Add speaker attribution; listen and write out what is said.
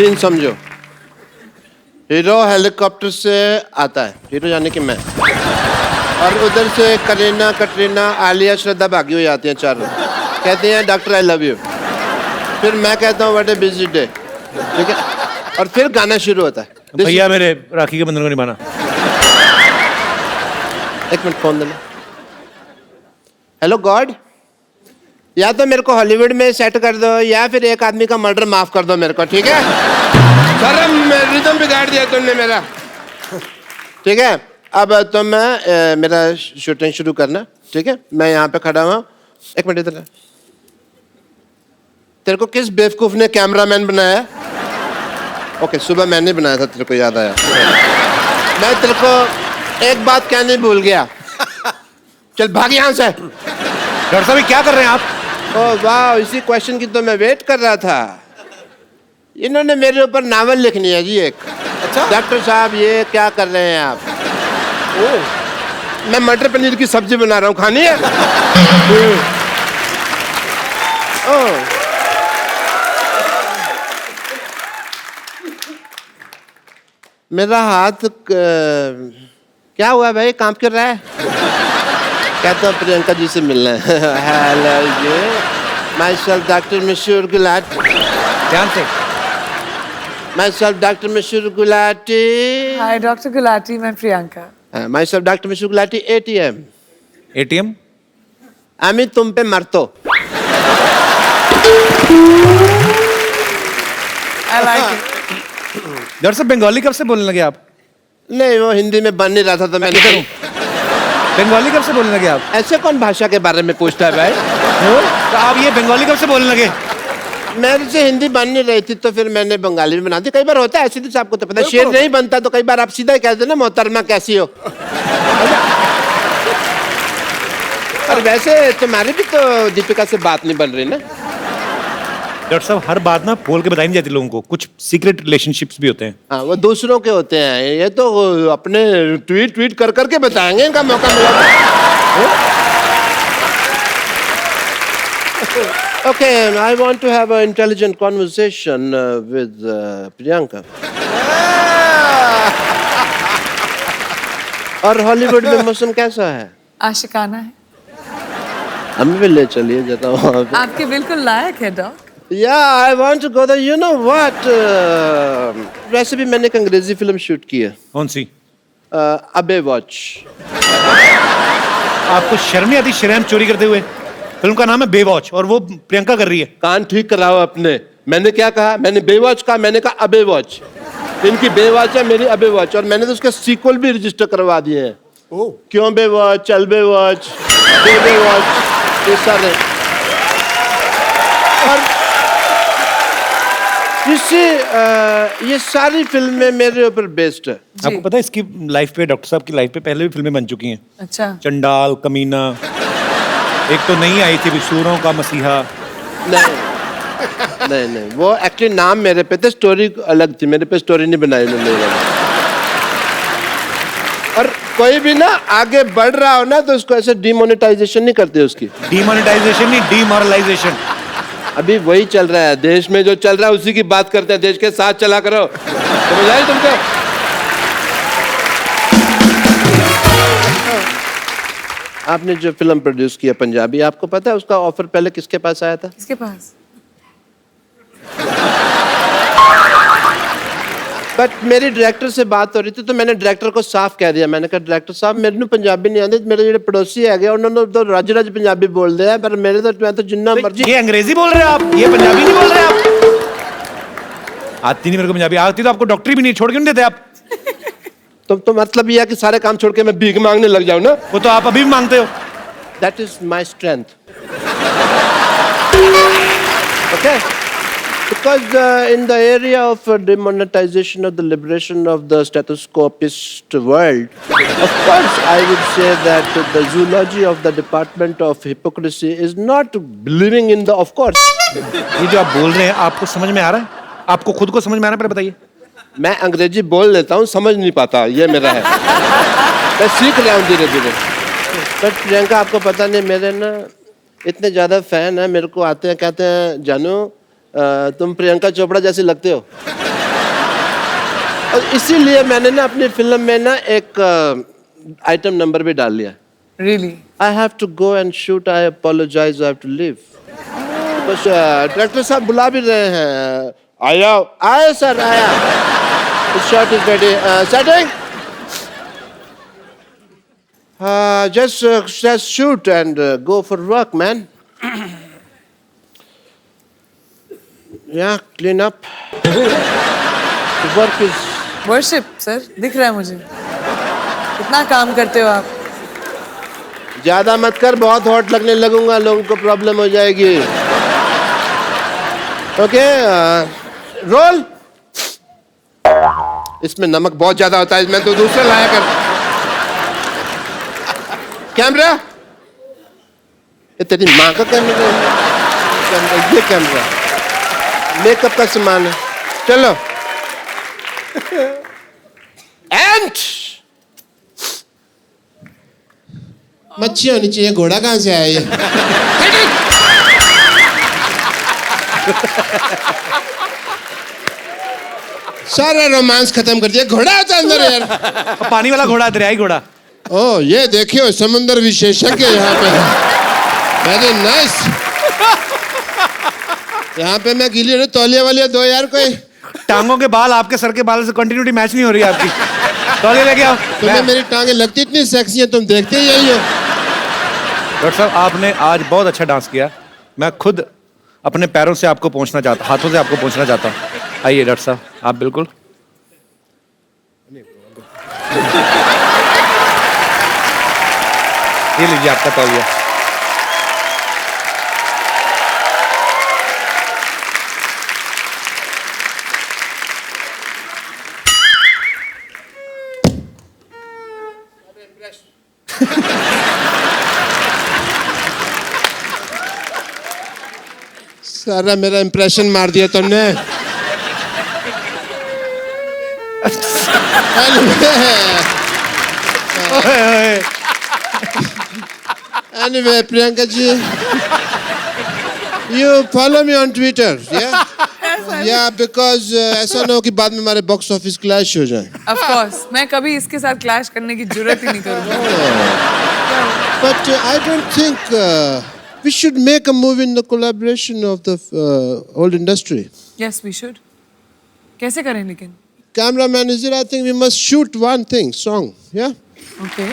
Speaker 1: Scene समझो। Hero helicopter से आता है, हीरो यानी कि मैं, और उधर से करीना, कटरीना, आलिया, श्रद्धा भागी हुई आती हैं चारों, कहती हैं डॉक्टर आई लव यू। फिर मैं कहता हूँ व्हाट ए बिजी डे, ठीक है, और फिर गाना शुरू होता है।
Speaker 2: भैया मेरे राखी के बंधन को निभाना।
Speaker 1: एक मिनट फोन देना। हेलो गॉड, या तो मेरे को हॉलीवुड में सेट कर दो या फिर एक आदमी का मर्डर माफ कर दो मेरे को, ठीक है? शर्म, रिदम बिगाड़ दिया तुमने मेरा, ठीक है? अब तो मैं मेरा शूटिंग शुरू करना, ठीक है? मैं यहाँ पे खड़ा हुआ। एक मिनट इधर। तेरे को किस बेवकूफ ने कैमरामैन बनाया? ओके, सुबह मैंने बनाया था, तेरे को याद आया। मैं तेरे को एक बात कहने भूल गया। चल भाग यहाँ से।
Speaker 2: डॉक्टर साहब क्या कर रहे हैं आप?
Speaker 1: ओह वाह, इसी क्वेश्चन की तो मैं वेट कर रहा था। इन्होंने मेरे ऊपर नावल लिखनी है जी एक। अच्छा डॉक्टर साहब ये क्या कर रहे हैं आप? ओह, मैं मटर पनीर की सब्जी बना रहा हूँ, खानी है? ओह, मेरा हाथ क्या हुआ भाई, काम कर रहा है? कहता हूँ प्रियंका जी से मिलना है। Hello ji, myself doctor Mashoor Gulati.
Speaker 2: ध्यान से।
Speaker 1: My self doctor Mashoor Gulati.
Speaker 3: Hi doctor Gulati, मैं Priyanka.
Speaker 1: My self doctor Mashoor Gulati, ATM।
Speaker 2: ATM?
Speaker 1: আমি तुम पे मरतो।
Speaker 3: I like it.
Speaker 2: डॉक्टर साहब बंगाली कब से बोलने लगे आप?
Speaker 1: नहीं, वो हिंदी में बन नहीं रहा था तो मैं
Speaker 2: इधर हूँ। बंगाली कब से बोलने लगे आप?
Speaker 1: ऐसे कौन भाषा के बारे में पूछता है भाई?
Speaker 2: तो आप ये बंगाली कब से बोलने लगे?
Speaker 1: मेरे से हिंदी बन नहीं रही थी तो फिर मैंने बंगाली में बना दी। कई बार होता है ऐसे, तो आपको तो पता है, शेर नहीं बनता तो कई बार आप सीधा ही कहते ना मोहतरमा कैसी हो। और वैसे तुम्हारी भी तो दीपिका से बात नहीं बन रही ना?
Speaker 2: डॉक्टर साहब हर बात ना बोल के बताई नहीं जाती लोगों को, कुछ सीक्रेट रिलेशनशिप्स भी होते हैं।
Speaker 1: हाँ, वो दूसरों के होते हैं, ये तो अपने ट्वीट कर करके बताएंगे, इनका मौका मिला। Okay, I want to have an intelligent conversation with Priyanka. और हॉलीवुड में मौसम कैसा है?
Speaker 3: आशिकाना है।
Speaker 1: हमें भी ले चलिए जरा वहाँ पे।
Speaker 3: आपके बिल्कुल लायक है dock.
Speaker 1: Yeah, I want to go there. You know what? वैसे भी मैंने एक अंग्रेजी फिल्म शूट की है।
Speaker 2: कौन सी?
Speaker 1: अबे वॉच।
Speaker 2: आपको शर्म नहीं आती शर्म चोरी करते हुए? फिल्म का नाम है बेवॉच और वो प्रियंका कर रही है।
Speaker 1: कान ठीक कराओ अपने। मैंने क्या कहा? मैंने बेवॉच कहा, मैंने कहा अबे वॉच। इनकी बेवॉच है, मेरी अबे वॉच, और मैंने तो उसके सीक्वल भी रजिस्टर करवा दिए हैं। क्यों बेवॉच, चल बेवॉच, बेवॉच, ये सारे। और ये सारी फिल्में मेरे ऊपर बेस्ड है।
Speaker 2: आपको पता है इसकी लाइफ पे, डॉक्टर साहब की लाइफ पे पहले भी फिल्में बन चुकी हैं।
Speaker 3: अच्छा।
Speaker 2: चंडाल, कमीना, एक तो नहीं आई थी सूरों का मसीहा।
Speaker 1: नहीं, वो एक्चुअली नाम मेरे पे थे, स्टोरी अलग थी, मेरे पे स्टोरी नहीं बनाई उन्होंने। और कोई भी ना आगे बढ़ रहा हो ना तो उसको ऐसे डिमोनेटाइजेशन नहीं करते उसकी।
Speaker 2: डिमोनेटाइजेशन नहीं, डिमोरलाइजेशन।
Speaker 1: अभी वही चल रहा है देश में, जो चल रहा है उसी की बात करते हैं। देश के साथ चला करो, समझ आई तुमको? आपने जो फिल्म प्रोड्यूस किया पंजाबी, आपको पता है उसका ऑफर पहले किसके पास आया था?
Speaker 3: किसके पास?
Speaker 1: बट मेरी डायरेक्टर से बात हो रही थी तो मैंने डायरेक्टर को साफ कह दिया। मैंने कहा डायरेक्टर साहब मेरे पंजाबी नहीं आती, मेरे जो पड़ोसी है उन्होंने तो रज रज पंजाबी बोल दिया, पर मेरे तो मैं तो जिन्ना मर्जी।
Speaker 2: ये अंग्रेजी बोल रहे हैं आप, ये पंजाबी नहीं बोल रहे आप? आती नहीं मेरे को पंजाबी, आती तो आपको डॉक्टरी भी नहीं छोड़ के नहीं देते आप।
Speaker 1: तो मतलब ये है कि सारे काम छोड़ के मैं भीख मांगने लग जाऊं ना?
Speaker 2: वो तो आप अभी भी मांगते हो।
Speaker 1: That is my strength. Okay? Because in the area of demonetization of the liberation of the stethoscopist world, of course I would say that the zoology of the department of hypocrisy is not believing in the, of course.
Speaker 2: ये जो आप बोल रहे हैं आपको समझ में आ रहा है? आपको खुद को समझ में आ रहा है? पहले बताइए।
Speaker 1: मैं अंग्रेजी बोल लेता हूँ, समझ नहीं पाता, ये मेरा है। मैं सीख रहा हूँ धीरे धीरे। बट प्रियंका आपको पता नहीं, मेरे ना इतने ज़्यादा फैन हैं, मेरे को आते हैं कहते हैं जानू तुम प्रियंका चोपड़ा जैसी लगते हो। और इसीलिए मैंने ना अपनी फिल्म में ना एक आइटम नंबर भी डाल लिया.
Speaker 3: Really?
Speaker 1: I have to go and shoot. I apologize. I have to leave. बस डायरेक्टर साहब बुला भी रहे हैं. आया आया सर आया. The shot is ready. Setting. Just shoot and go for work, man. Yeah, clean up. The work is.
Speaker 3: Worship, sir. दिख रहा है मुझे. कितना काम करते हो आप?
Speaker 1: ज्यादा मत कर, बहुत हॉट लगने लगूंगा, लोगों को प्रॉब्लम हो जाएगी. Okay, roll. इसमें नमक बहुत ज्यादा होता है, मैं तो दूसरा लाया कर. कैमरा. ये तेरी माँ का कैमरा. ये कैमरा मेकअप का सामान है. चलो. एंड मच्छी होनी चाहिए. घोड़ा कहाँ से आया ये? सारा रोमांस खत्म कर दिया. घोड़ा होता अंदर यार.
Speaker 2: पानी वाला घोड़ा, दरियाई घोड़ा.
Speaker 1: ओ ये देखियो, समुद्र विशेषज्ञ यहाँ पे है. Very nice. यहाँ पे मैं गीली हूँ. तौलिया वालिया दो यार कोई.
Speaker 2: टांगों के बाल आपके सर के बाल से कंटिन्यूटी मैच नहीं हो रही है आपकी. तौलिया लेके आओ.
Speaker 1: तुम्हें मेरी टांगे लगती इतनी सेक्सी है, तुम देखते ही यही हो.
Speaker 2: डॉक्टर साहब, आपने आज बहुत अच्छा डांस किया. मैं खुद अपने पैरों से आपको पहुंचना चाहता, हाथों से आपको पहुंचना चाहता हूँ. आइए डॉक्टर साहब, आप बिल्कुल. ये लीजिए आपका तौलिया.
Speaker 1: सारा मेरा इंप्रेशन मार दिया तुमने. Anyway, Priyanka ji, you follow me on Twitter, yeah? Yeah, because ऐसा ना हो कि बाद में हमारे बॉक्स ऑफिस क्लैश हो जाए.
Speaker 3: Of course. मैं कभी इसके साथ क्लैश करने की जरूरत ही नहीं करूँगा.
Speaker 1: But I don't think we should make a movie in the collaboration of the whole industry.
Speaker 3: Yes, we should. कैसे करें लेकिन?
Speaker 1: Cameraman is there. I think we must shoot one thing, song, yeah?
Speaker 3: Okay.